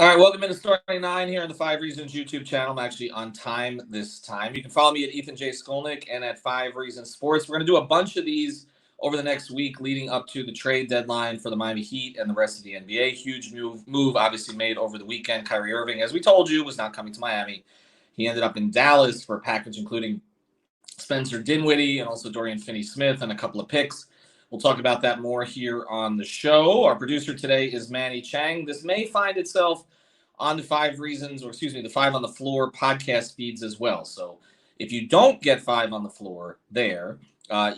All right, welcome into Story 9 here on the 5 Reasons YouTube channel. I'm actually on time this time. You can follow me at Ethan J. Skolnick and at 5 Reasons Sports. We're going to do a bunch of these over the next week leading up to the trade deadline for the Miami Heat and the rest of the NBA. Huge move obviously made over the weekend. Kyrie Irving, as we told you, was not coming to Miami. He ended up in Dallas for a package including Spencer Dinwiddie and also Dorian Finney-Smith and a couple of picks. We'll talk about that more here on the show. Our producer today is Manny Chang. This may find itself on the 5 Reasons, or excuse me, the 5 on the Floor podcast feeds as well. So if you don't get 5 on the Floor there,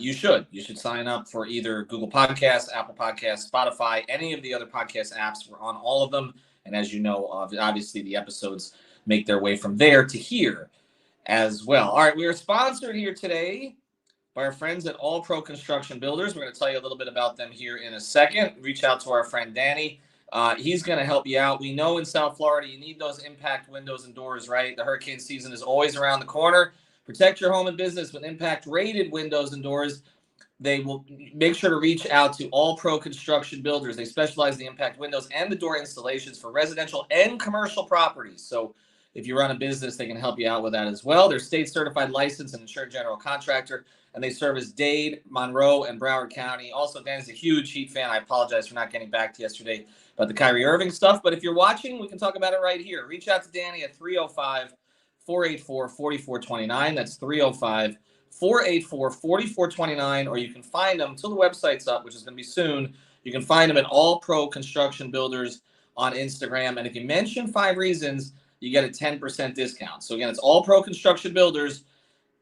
you should. You should sign up for either Google Podcasts, Apple Podcasts, Spotify, any of the other podcast apps. We're on all of them. And as you know, obviously the episodes make their way from there to here as well. All right, we are sponsored here today by our friends at All Pro Construction Builders. We're going to tell you a little bit about them here in a second. Reach out to our friend Danny. He's going to help you out. We know in South Florida you need those impact windows and doors, right? The hurricane season is always around the corner. Protect your home and business with impact-rated windows and doors. They will make sure to reach out to All Pro Construction Builders. They specialize in the impact windows and the door installations for residential and commercial properties. So if you run a business, they can help you out with that as well. They're state-certified, licensed, and insured general contractor, and they service Dade, Monroe, and Broward County. Also, Dan's a huge Heat fan. I apologize for not getting back to yesterday about the Kyrie Irving stuff, but if you're watching, we can talk about it right here. Reach out to Danny at 305-484-4429. That's 305-484-4429, or you can find them until the website's up, which is going to be soon. You can find them at All Pro Construction Builders on Instagram, and if you mention 5 Reasons, you get a 10% discount. So again, it's All Pro Construction Builders,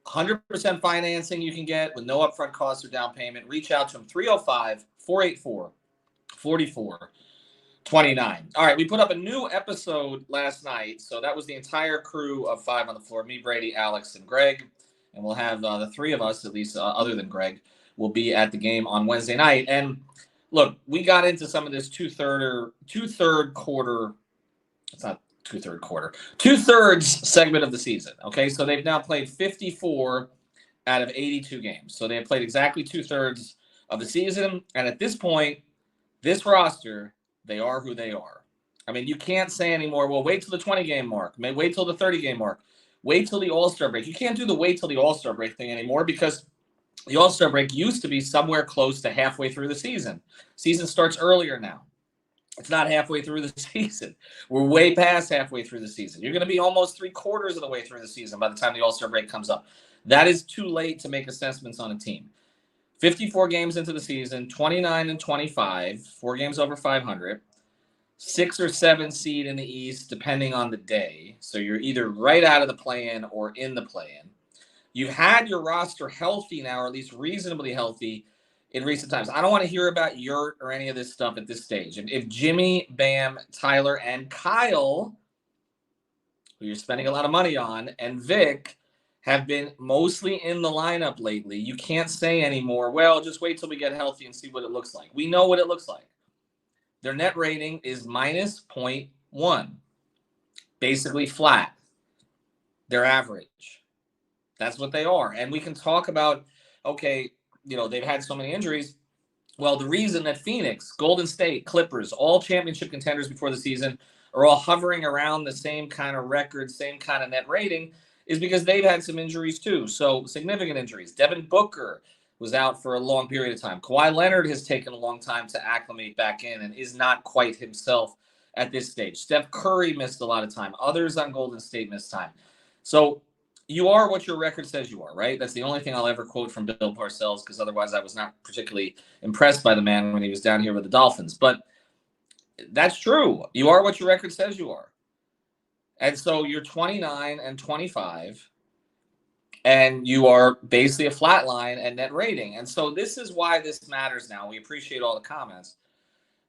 100% financing you can get with no upfront costs or down payment. Reach out to them, 305-484-4429. All right, we put up a new episode last night. So that was the entire crew of 5 on the Floor, me, Brady, Alex, and Greg. And we'll have the 3 of us, at least other than Greg, will be at the game on Wednesday night. And look, we got into some of this two-thirds segment of the season. Okay, so they've now played 54 out of 82 games. So they have played exactly 2/3 of the season. And at this point, this roster, they are who they are. I mean, you can't say anymore, well, wait till the 20-game mark. Wait till the 30-game mark. Wait till the All-Star break. You can't do the wait till the All-Star break thing anymore because the All-Star break used to be somewhere close to halfway through the season. Season starts earlier now. It's not halfway through the season. We're way past halfway through the season. You're going to be almost 3/4 of the way through the season by the time the All-Star break comes up. That is too late to make assessments on a team. 54 games into the season, 29-25, 4 games over 500, 6 or 7 seed in the East, depending on the day. So you're either right out of the play-in or in the play-in. You've had your roster healthy now, or at least reasonably healthy, in recent times. I don't want to hear about Yurt or any of this stuff at this stage. If Jimmy, Bam, Tyler, and Kyle, who you're spending a lot of money on, and Vic have been mostly in the lineup lately, you can't say anymore, well, just wait till we get healthy and see what it looks like. We know what it looks like. Their net rating is -0.1. Basically flat. They're average. That's what they are. And we can talk about, okay, they've had so many injuries. Well, the reason that Phoenix, Golden State, Clippers, all championship contenders before the season are all hovering around the same kind of record, same kind of net rating is because they've had some injuries too. So significant injuries. Devin Booker was out for a long period of time. Kawhi Leonard has taken a long time to acclimate back in and is not quite himself at this stage. Steph Curry missed a lot of time. Others on Golden State missed time. So you are what your record says you are, right? That's the only thing I'll ever quote from Bill Parcells, because otherwise I was not particularly impressed by the man when he was down here with the Dolphins. But that's true. You are what your record says you are. And so you're 29-25, and you are basically a flat line at net rating. And so this is why this matters now. We appreciate all the comments.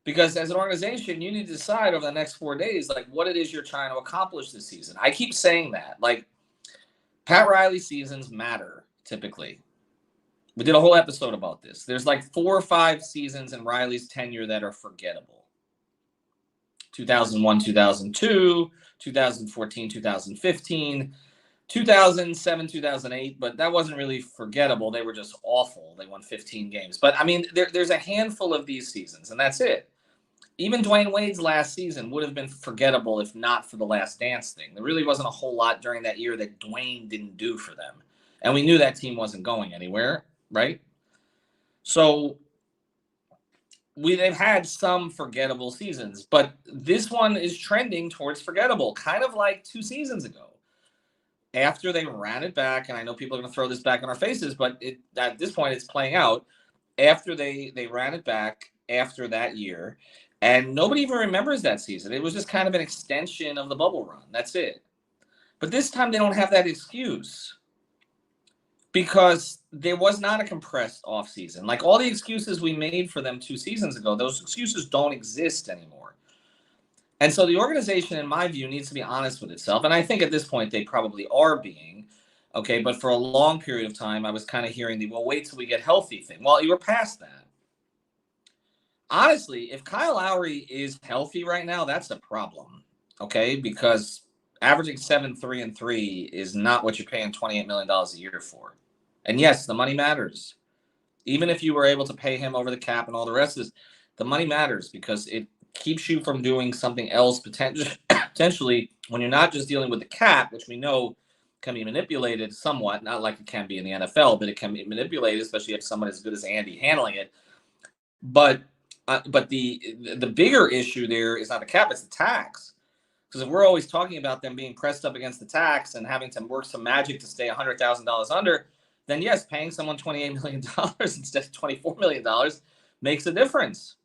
Because as an organization, you need to decide over the next 4 days, like, what it is you're trying to accomplish this season. I keep saying that. Like, Pat Riley seasons matter, typically. We did a whole episode about this. There's like 4 or 5 seasons in Riley's tenure that are forgettable. 2001, 2002, 2014, 2015, 2007, 2008, but that wasn't really forgettable. They were just awful. They won 15 games. But, I mean, there's a handful of these seasons, and that's it. even Dwayne Wade's last season would have been forgettable if not for the Last Dance thing. There really wasn't a whole lot during that year that Dwayne didn't do for them. And we knew that team wasn't going anywhere, right? So they've had some forgettable seasons, but this one is trending towards forgettable, kind of like 2 seasons ago. After they ran it back, and I know people are going to throw this back in our faces, but at this point it's playing out. After they ran it back after that year, and nobody even remembers that season. It was just kind of an extension of the bubble run. That's it. But this time they don't have that excuse because there was not a compressed offseason. Like all the excuses we made for them 2 seasons ago, those excuses don't exist anymore. And so the organization, in my view, needs to be honest with itself. And I think at this point they probably are being. Okay, but for a long period of time, I was kind of hearing the, well, wait till we get healthy thing. Well, you were past that. Honestly, if Kyle Lowry is healthy right now, that's a problem. Okay, because averaging 7, 3, and 3 is not what you're paying $28 million a year for. And yes, the money matters. Even if you were able to pay him over the cap and all the rest of this, the money matters because it keeps you from doing something else potentially when you're not just dealing with the cap, which we know can be manipulated somewhat, not like it can be in the NFL, but it can be manipulated, especially if someone as good as Andy handling it. But the bigger issue there is not the cap, it's the tax. Because if we're always talking about them being pressed up against the tax and having to work some magic to stay $100,000 under, then yes, paying someone $28 million instead of $24 million makes a difference.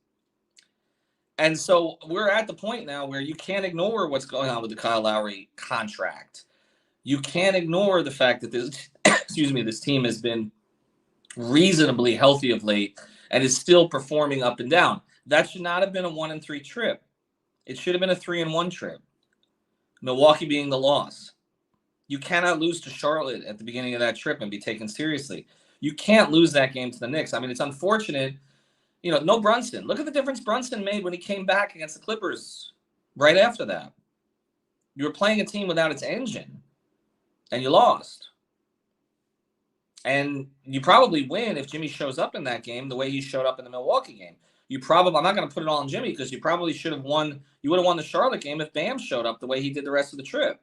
And so we're at the point now where you can't ignore what's going on with the Kyle Lowry contract. You can't ignore the fact that this, this team has been reasonably healthy of late and is still performing up and down. That should not have been a 1-3 trip. It should have been a 3-1 trip. Milwaukee being the loss. You cannot lose to Charlotte at the beginning of that trip and be taken seriously. You can't lose that game to the Knicks. I mean, it's unfortunate. No Brunson. Look at the difference Brunson made when he came back against the Clippers right after that. You were playing a team without its engine, and you lost. And you probably win if Jimmy shows up in that game the way he showed up in the Milwaukee game. I'm not going to put it all on Jimmy because you probably should have won. You would have won the Charlotte game if Bam showed up the way he did the rest of the trip.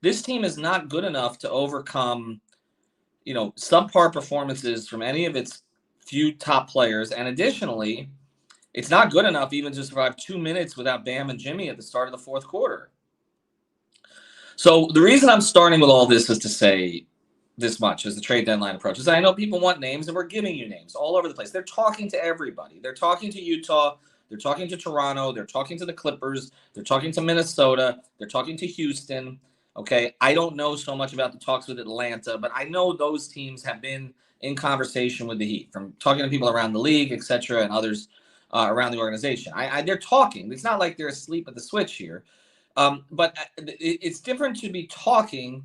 This team is not good enough to overcome, subpar performances from any of its few top players. And additionally, it's not good enough even to survive 2 minutes without Bam and Jimmy at the start of the fourth quarter. So the reason I'm starting with all this is to say this much as the trade deadline approaches. I know people want names, and we're giving you names all over the place. They're talking to everybody. They're talking to Utah. They're talking to Toronto. They're talking to the Clippers. They're talking to Minnesota. They're talking to Houston. Okay, I don't know so much about the talks with Atlanta, but I know those teams have been in conversation with the Heat, from talking to people around the league, et cetera, and others around the organization. They're talking. It's not like they're asleep at the switch here. But it's different to be talking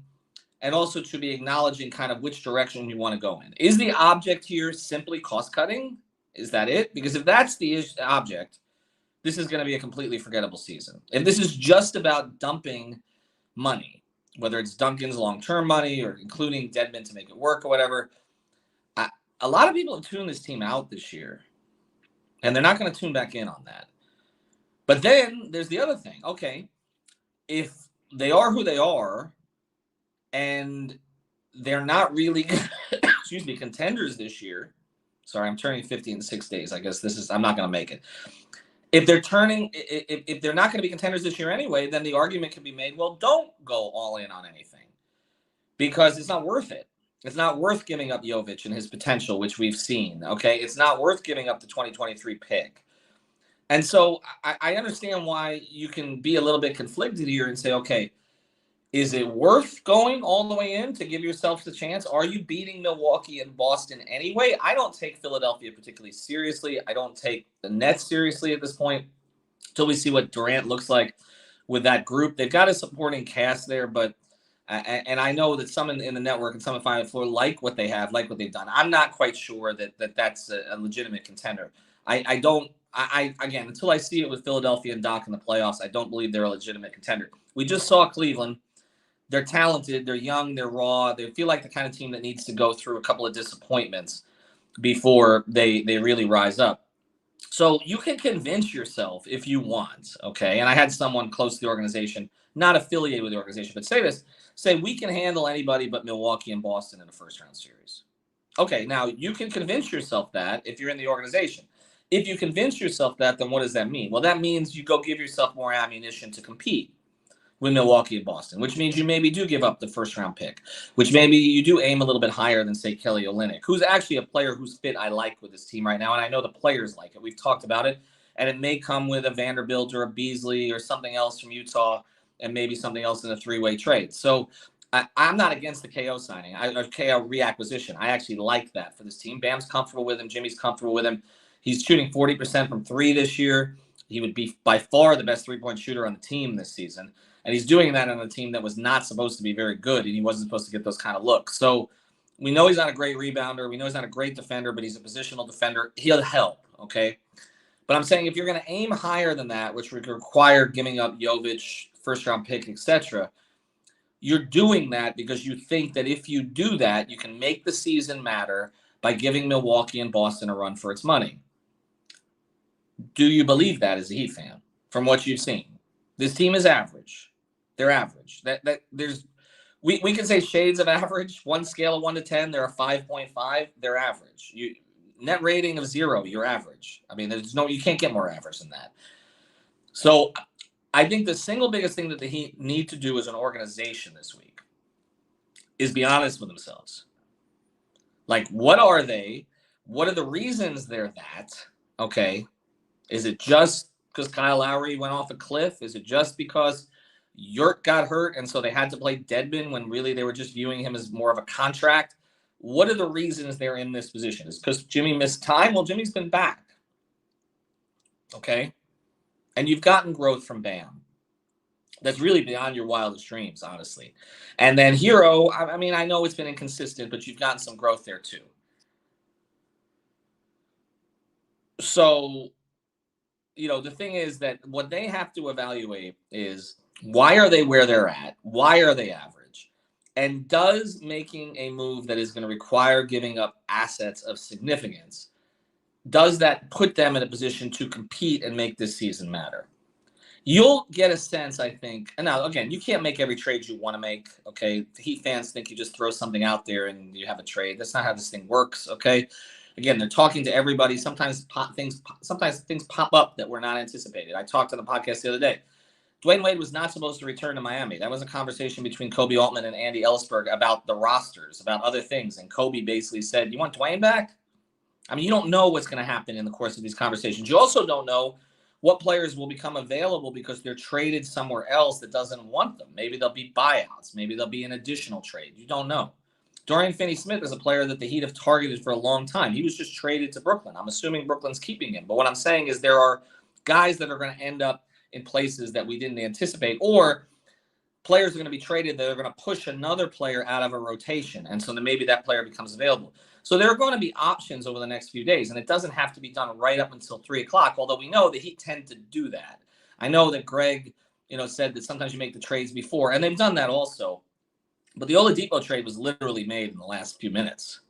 and also to be acknowledging kind of which direction you want to go in. Is the object here simply cost cutting? Is that it? Because if that's the object, this is going to be a completely forgettable season. If this is just about dumping money, whether it's Duncan's long-term money or including Dedmon to make it work or whatever, a lot of people have tuned this team out this year, and they're not going to tune back in on that. But then there's the other thing. Okay, if they are who they are, and they're not really, contenders this year. Sorry, I'm turning 50 in 6 days. I guess I'm not going to make it. If they're not going to be contenders this year anyway, then the argument can be made, well, don't go all in on anything because it's not worth it. It's not worth giving up Jovic and his potential, which we've seen. Okay, it's not worth giving up the 2023 pick. And so I understand why you can be a little bit conflicted here and say, okay, is it worth going all the way in to give yourself the chance? Are you beating Milwaukee and Boston anyway? I don't take Philadelphia particularly seriously. I don't take the Nets seriously at this point until we see what Durant looks like with that group. They've got a supporting cast there, but and I know that some in the network and some in Final Four like what they have, like what they've done. I'm not quite sure that's a legitimate contender. Again, until I see it with Philadelphia and Doc in the playoffs, I don't believe they're a legitimate contender. We just saw Cleveland. They're talented, they're young, they're raw. They feel like the kind of team that needs to go through a couple of disappointments before they really rise up. So you can convince yourself if you want, okay? And I had someone close to the organization, not affiliated with the organization, but say this, say we can handle anybody but Milwaukee and Boston in a first round series. Okay, now you can convince yourself that if you're in the organization. If you convince yourself that, then what does that mean? Well, that means you go give yourself more ammunition to compete with Milwaukee and Boston, which means you maybe do give up the first round pick, which maybe you do aim a little bit higher than, say, Kelly Olynyk, who's actually a player whose fit I like with this team right now. And I know the players like it. We've talked about it. And it may come with a Vanderbilt or a Beasley or something else from Utah and maybe something else in a three-way trade. So I'm not against the KO signing, or KO reacquisition. I actually like that for this team. Bam's comfortable with him. Jimmy's comfortable with him. He's shooting 40% from three this year. He would be by far the best three-point shooter on the team this season. And he's doing that on a team that was not supposed to be very good, and he wasn't supposed to get those kind of looks. So we know he's not a great rebounder. We know he's not a great defender, but he's a positional defender. He'll help, okay? But I'm saying if you're going to aim higher than that, which would require giving up Jovic, first-round pick, etc., you're doing that because you think that if you do that, you can make the season matter by giving Milwaukee and Boston a run for its money. Do you believe that as a Heat fan from what you've seen? This team is average. They're average. That there's we can say shades of average. One scale of 1 to 10, they're a 5.5. They're average. You net rating of 0, you're average. I mean, you can't get more average than that. So I think the single biggest thing that the Heat need to do as an organization this week is be honest with themselves. Like, what are they? What are the reasons they're that? Okay. Is it just because Kyle Lowry went off a cliff? Is it just because Yurt got hurt and so they had to play Dedmon when really they were just viewing him as more of a contract? What are the reasons they're in this position? Is it because Jimmy missed time? Well, Jimmy's been back. Okay. And you've gotten growth from Bam. That's really beyond your wildest dreams, honestly. And then Hero, I mean, I know it's been inconsistent, but you've gotten some growth there too. So, the thing is that what they have to evaluate is why are they where they're at? Why are they average? And does making a move that is going to require giving up assets of significance, does that put them in a position to compete and make this season matter? You'll get a sense, I think. And now, again, you can't make every trade you want to make, okay? The Heat fans think you just throw something out there and you have a trade. That's not how this thing works, okay? Again, they're talking to everybody. Sometimes things pop up that were not anticipated. I talked on the podcast the other day. Dwayne Wade was not supposed to return to Miami. That was a conversation between Kobe Altman and Andy Ellisberg about the rosters, about other things. And Kobe basically said, you want Dwayne back? I mean, you don't know what's going to happen in the course of these conversations. You also don't know what players will become available because they're traded somewhere else that doesn't want them. Maybe they'll be buyouts. Maybe they'll be an additional trade. You don't know. Dorian Finney-Smith is a player that the Heat have targeted for a long time. He was just traded to Brooklyn. I'm assuming Brooklyn's keeping him. But what I'm saying is there are guys that are going to end up in places that we didn't anticipate, or players are going to be traded that are going to push another player out of a rotation. And so then maybe that player becomes available. So there are going to be options over the next few days, and it doesn't have to be done right up until 3 o'clock, although we know the Heat tend to do that. I know that Greg, said that sometimes you make the trades before, and they've done that also. But the Oladipo trade was literally made in the last few minutes.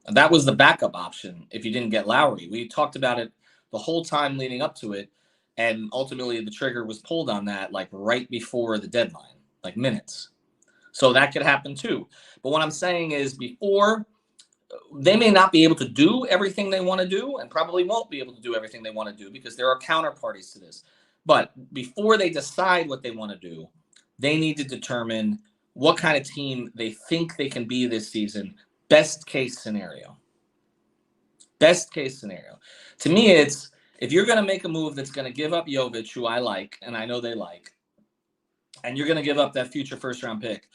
And that was the backup option if you didn't get Lowry. We talked about it the whole time leading up to it, and ultimately the trigger was pulled on that like right before the deadline, like minutes. So that could happen too. But what I'm saying is before, they may not be able to do everything they want to do and probably won't be able to do everything they want to do because there are counterparties to this. But before they decide what they want to do, they need to determine what kind of team they think they can be this season. Best case scenario. Best case scenario. To me, it's if you're going to make a move that's going to give up Jovic, who I like, and I know they like, and you're going to give up that future first-round pick,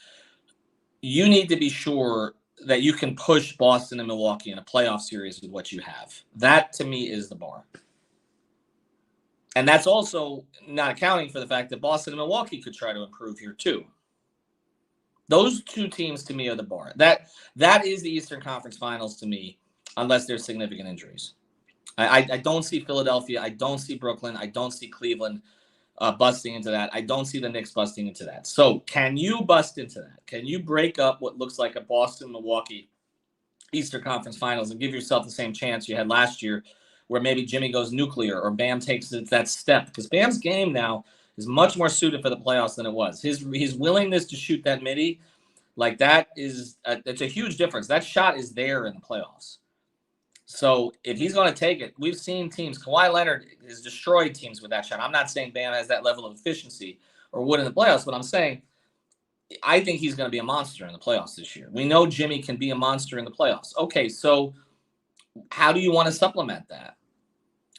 you need to be sure that you can push Boston and Milwaukee in a playoff series with what you have. That, to me, is the bar. And that's also not accounting for the fact that Boston and Milwaukee could try to improve here, too. Those two teams, to me, are the bar. That is the Eastern Conference Finals to me, unless there's significant injuries. I don't see Philadelphia. I don't see Brooklyn. I don't see Cleveland busting into that. I don't see the Knicks busting into that. So can you bust into that? Can you break up what looks like a Boston-Milwaukee Eastern Conference Finals and give yourself the same chance you had last year where maybe Jimmy goes nuclear or Bam takes that step, because Bam's game now is much more suited for the playoffs than it was. His willingness to shoot that midi, like that is it's a huge difference. That shot is there in the playoffs. So if he's going to take it, we've seen teams. Kawhi Leonard has destroyed teams with that shot. I'm not saying Bam has that level of efficiency or would in the playoffs, but I'm saying I think he's going to be a monster in the playoffs this year. We know Jimmy can be a monster in the playoffs. Okay, so how do you want to supplement that?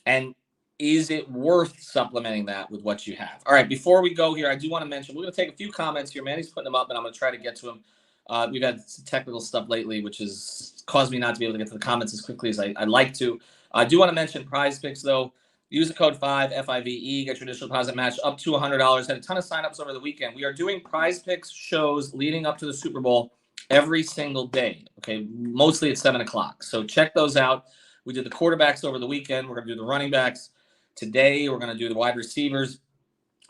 And is it worth supplementing that with what you have? All right, before we go here, I do want to mention, we're going to take a few comments here. Manny's putting them up, and I'm going to try to get to them. We've had some technical stuff lately, which has caused me not to be able to get to the comments as quickly as I'd like to. I do want to mention Prize Picks, though. Use the code 5, F-I-V-E, get your initial deposit match up to $100. Had a ton of signups over the weekend. We are doing Prize Picks shows leading up to the Super Bowl every single day, okay? Mostly at 7 o'clock. So check those out. We did the quarterbacks over the weekend. We're going to do the running backs. Today, we're going to do the wide receivers,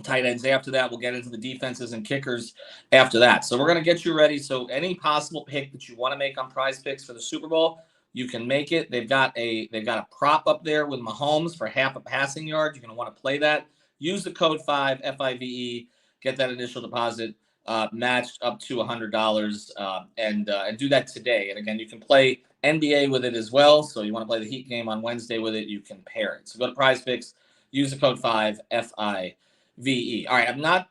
tight ends after that. We'll get into the defenses and kickers after that. So we're going to get you ready. So any possible pick that you want to make on Prize Picks for the Super Bowl, you can make it. They've got a prop up there with Mahomes for half a passing yard. You're going to want to play that. Use the code 5, F-I-V-E. Get that initial deposit matched up to $100, and do that today. And again, you can play NBA with it as well. So you want to play the Heat game on Wednesday with it, you can pair it. So go to Prize Picks. Use the code 5, F-I-V-E. All right, I'm not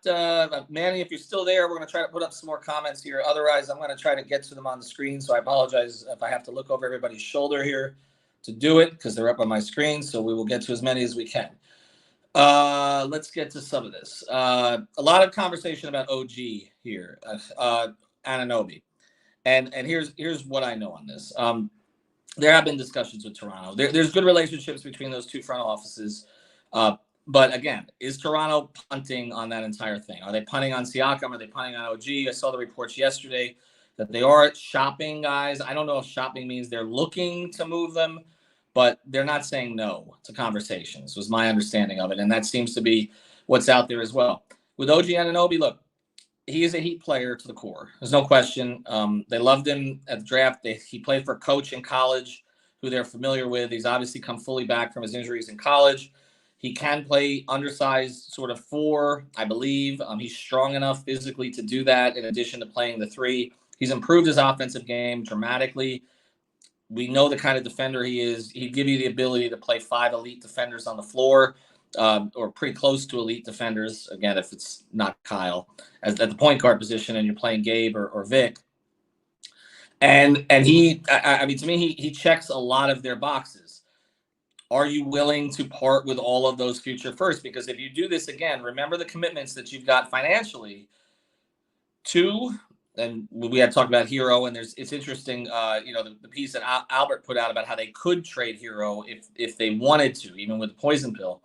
Manny, if you're still there, we're going to try to put up some more comments here. Otherwise, I'm going to try to get to them on the screen. So I apologize if I have to look over everybody's shoulder here to do it, because they're up on my screen. So we will get to as many as we can. Let's get to some of this. A lot of conversation about OG here, Anunoby. And here's what I know on this. There have been discussions with Toronto. There's good relationships between those two front offices. But again, is Toronto punting on that entire thing? Are they punting on Siakam? Are they punting on OG? I saw the reports yesterday that they are shopping guys. I don't know if shopping means they're looking to move them, but they're not saying no to conversations, was my understanding of it. And that seems to be what's out there as well. With OG Anunoby, look, he is a Heat player to the core. There's no question. They loved him at the draft. He played for a coach in college who they're familiar with. He's obviously come fully back from his injuries in college. He can play undersized sort of 4, I believe. He's strong enough physically to do that in addition to playing the 3. He's improved his offensive game dramatically. We know the kind of defender he is. He'd give you the ability to play 5 elite defenders on the floor, or pretty close to elite defenders. Again, if it's not Kyle at the point guard position and you're playing Gabe or Vic. And he, I mean, to me, he checks a lot of their boxes. Are you willing to part with all of those future firsts? Because if you do this again, remember the commitments that you've got financially to, and we had talked about Hero, and it's interesting, the piece that Albert put out about how they could trade Hero if they wanted to, even with the poison pill.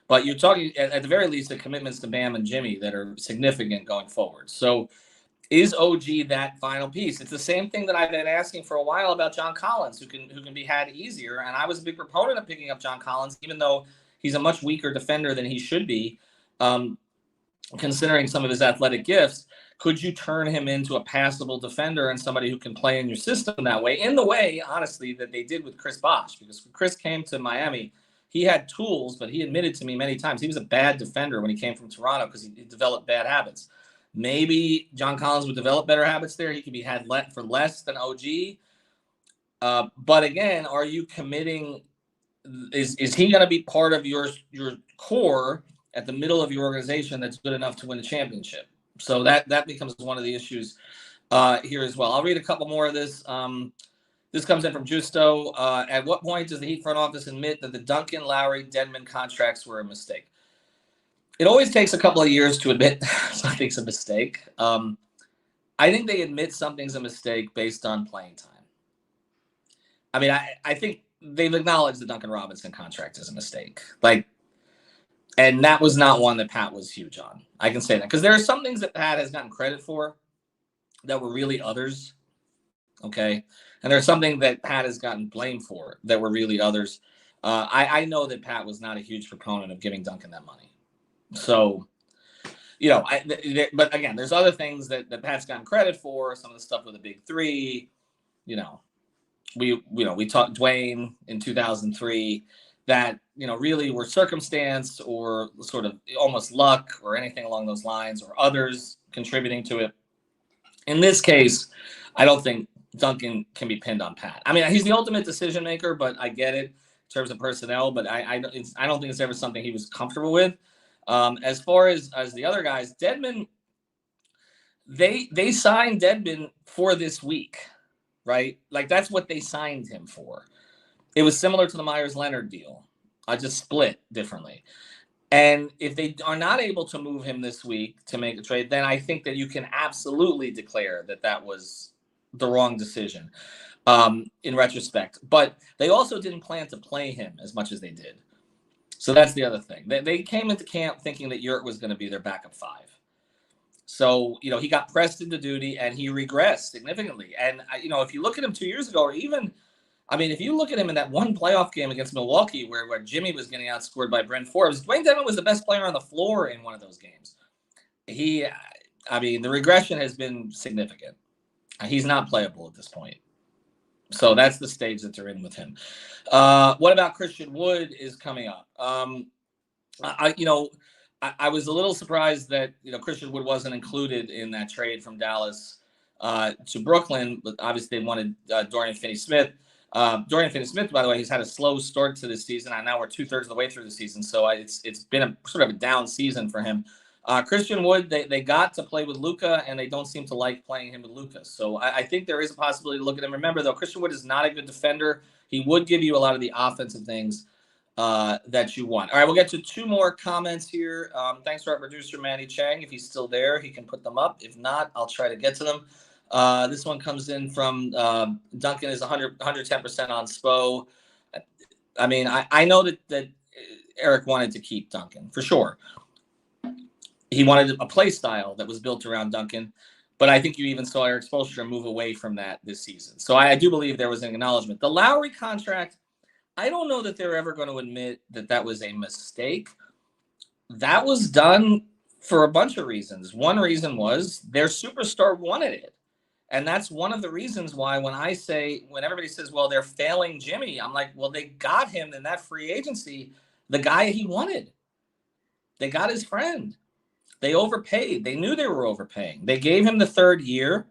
But you're talking, at the very least, the commitments to Bam and Jimmy that are significant going forward. So is OG that final piece? It's the same thing that I've been asking for a while about John Collins, who can be had easier. And I was a big proponent of picking up John Collins, even though he's a much weaker defender than he should be, considering some of his athletic gifts. Could you turn him into a passable defender and somebody who can play in your system that way, in the way, honestly, that they did with Chris Bosh? Because when Chris came to Miami, he had tools, but he admitted to me many times he was a bad defender when he came from Toronto because he developed bad habits. Maybe John Collins would develop better habits there. He could be had for less than OG. But again, are you committing? Is he going to be part of your core at the middle of your organization that's good enough to win a championship? So that becomes one of the issues here as well. I'll read a couple more of this. This comes in from Justo. At what point does the Heat front office admit that the Duncan, Lowry, Denman contracts were a mistake? It always takes a couple of years to admit something's a mistake. I think they admit something's a mistake based on playing time. I mean, I think they've acknowledged the Duncan Robinson contract is a mistake. And that was not one that Pat was huge on. I can say that. Because there are some things that Pat has gotten credit for that were really others. Okay? And there's something that Pat has gotten blamed for that were really others. I know that Pat was not a huge proponent of giving Duncan that money. So, but again, there's other things that Pat's gotten credit for. Some of the stuff with the big 3, we talked Dwayne in 2003. that, really were circumstance or sort of almost luck or anything along those lines, or others contributing to it. In this case, I don't think Duncan can be pinned on Pat. I mean, he's the ultimate decision maker, but I get it in terms of personnel. But I don't think it's ever something he was comfortable with. As far as the other guys, Dedmon, they signed Dedmon for this week, right? Like that's what they signed him for. It was similar to the Myers-Leonard deal. I just split differently. And if they are not able to move him this week to make a trade, then I think that you can absolutely declare that that was the wrong decision in retrospect. But they also didn't plan to play him as much as they did. So that's the other thing. They came into camp thinking that Yurt was going to be their backup 5. So, he got pressed into duty and he regressed significantly. And, if you look at him 2 years ago, or even – if you look at him in that one playoff game against Milwaukee where Jimmy was getting outscored by Brent Forbes, Dwayne Dedmon was the best player on the floor in one of those games. The regression has been significant. He's not playable at this point. So that's the stage that they're in with him. What about Christian Wood is coming up? I was a little surprised that, Christian Wood wasn't included in that trade from Dallas to Brooklyn, but obviously they wanted Dorian Finney-Smith. Dorian Finney-Smith, by the way, he's had a slow start to this season. Now we're 2/3 of the way through the season, so it's been a sort of a down season for him. Christian Wood, they got to play with Luka, and they don't seem to like playing him with Luka. So I think there is a possibility to look at him. Remember, though, Christian Wood is not a good defender. He would give you a lot of the offensive things that you want. All right, we'll get to 2 more comments here. Thanks to our producer, Manny Chang. If he's still there, he can put them up. If not, I'll try to get to them. This one comes in from Duncan is 110% on Spo. I know that Eric wanted to keep Duncan for sure. He wanted a play style that was built around Duncan, but I think you even saw Eric Spoelstra move away from that this season. So I do believe there was an acknowledgement. The Lowry contract, I don't know that they're ever going to admit that that was a mistake. That was done for a bunch of reasons. One reason was their superstar wanted it. And that's one of the reasons why when everybody says, well, they're failing Jimmy, I'm like, well, they got him in that free agency, the guy he wanted. They got his friend. They overpaid. They knew they were overpaying. They gave him the 3rd year,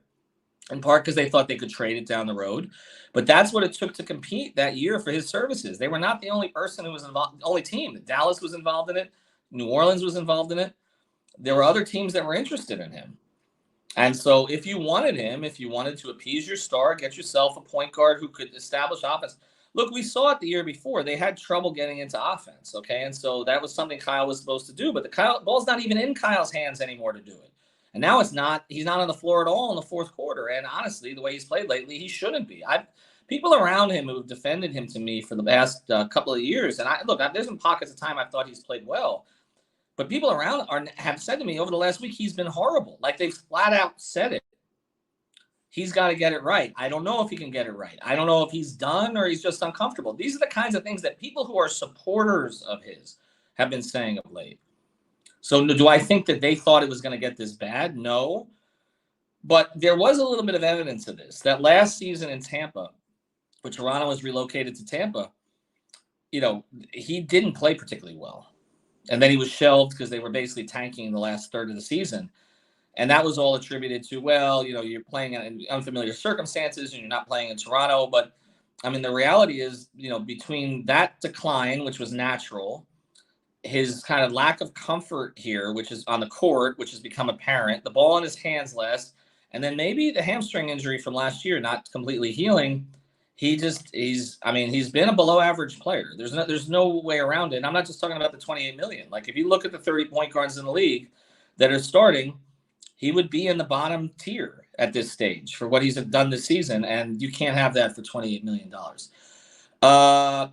in part because they thought they could trade it down the road. But that's what it took to compete that year for his services. They were not the only person who was involved, the only team. Dallas was involved in it. New Orleans was involved in it. There were other teams that were interested in him. And so if you wanted him, if you wanted to appease your star, get yourself a point guard who could establish offense. Look, we saw it the year before. They had trouble getting into offense, okay? And so that was something Kyle was supposed to do. But the ball's not even in Kyle's hands anymore to do it. And now he's not on the floor at all in the 4th quarter. And honestly, the way he's played lately, he shouldn't be. People around him who have defended him to me for the past couple of years. And there's been pockets of time I've thought he's played well. But people around have said to me over the last week, he's been horrible. Like they've flat out said it. He's got to get it right. I don't know if he can get it right. I don't know if he's done or he's just uncomfortable. These are the kinds of things that people who are supporters of his have been saying of late. So do I think that they thought it was going to get this bad? No. But there was a little bit of evidence of this. That last season in Tampa, when Toronto was relocated to Tampa, he didn't play particularly well. And then he was shelved because they were basically tanking in the last third of the season. And that was all attributed to, you're playing in unfamiliar circumstances and you're not playing in Toronto. But, the reality is, between that decline, which was natural, his kind of lack of comfort here, which is on the court, which has become apparent, the ball in his hands less, and then maybe the hamstring injury from last year not completely healing, he's been a below average player. There's no way around it. And I'm not just talking about the $28 million. Like if you look at the 30 point guards in the league that are starting, he would be in the bottom tier at this stage for what he's done this season. And you can't have that for $28 million.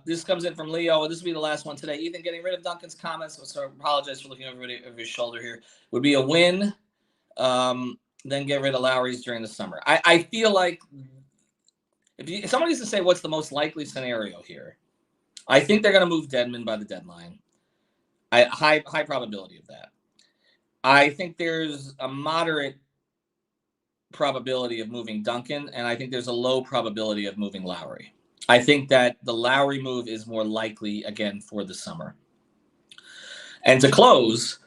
This comes in from Leo. This will be the last one today. Ethan, getting rid of Duncan's comments. So I apologize for looking over your shoulder here. Would be a win. Then get rid of Lowry's during the summer. I feel like if somebody needs to say what's the most likely scenario here, I think they're going to move Dedmon by the deadline. High probability of that. I think there's a moderate probability of moving Duncan, and I think there's a low probability of moving Lowry. I think that the Lowry move is more likely again for the summer. And to close,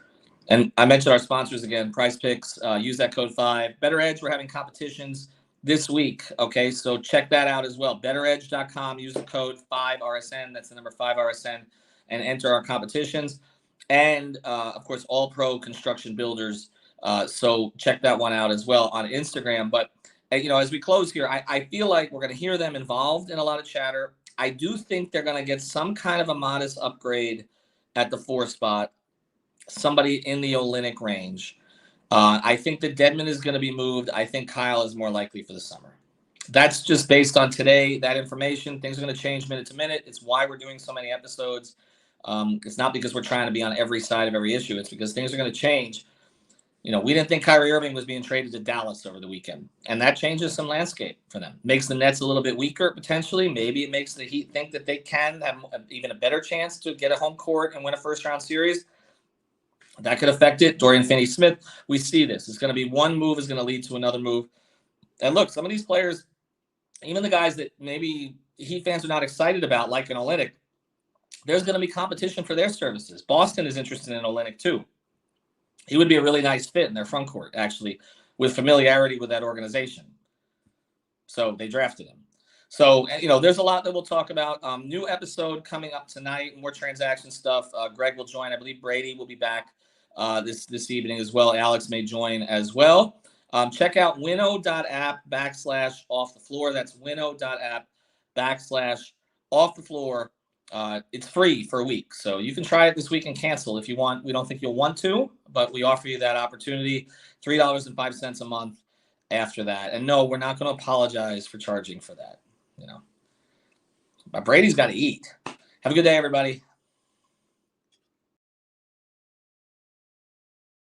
and I mentioned our sponsors again, Price Picks, use that code 5. Better Edge, we're having competitions this week. Okay, so check that out as well. BetterEdge.com, use the code 5RSN, that's the number 5RSN, and enter our competitions. And of course, All Pro Construction Builders. So check that one out as well on Instagram. But as we close here, I feel like we're going to hear them involved in a lot of chatter. I do think they're going to get some kind of a modest upgrade at the 4 spot, somebody in the Olynyk range. I think that Dedmon is going to be moved. I think Kyle is more likely for the summer. That's just based on today, that information. Things are going to change minute to minute. It's why we're doing so many episodes. It's not because we're trying to be on every side of every issue. It's because things are going to change. We didn't think Kyrie Irving was being traded to Dallas over the weekend, and that changes some landscape for them. Makes the Nets a little bit weaker, potentially. Maybe it makes the Heat think that they can have even a better chance to get a home court and win a first-round series. That could affect it. Dorian Finney-Smith, we see this. It's going to be one move is going to lead to another move. And look, some of these players, even the guys that maybe Heat fans are not excited about, like an Olynyk, there's going to be competition for their services. Boston is interested in Olynyk too. He would be a really nice fit in their front court, actually, with familiarity with that organization. So they drafted him. So, there's a lot that we'll talk about. New episode coming up tonight, more transaction stuff. Greg will join. I believe Brady will be back this evening as well. Alex may join as well. Check out winnow.app/off the floor. That's winnow.app/off the floor. It's free for a week, so you can try it this week and cancel if you want. We don't think you'll want to, but we offer you that opportunity. $3.05 a month after that. And no, we're not going to apologize for charging for that. But Brady's got to eat. Have a good day, everybody.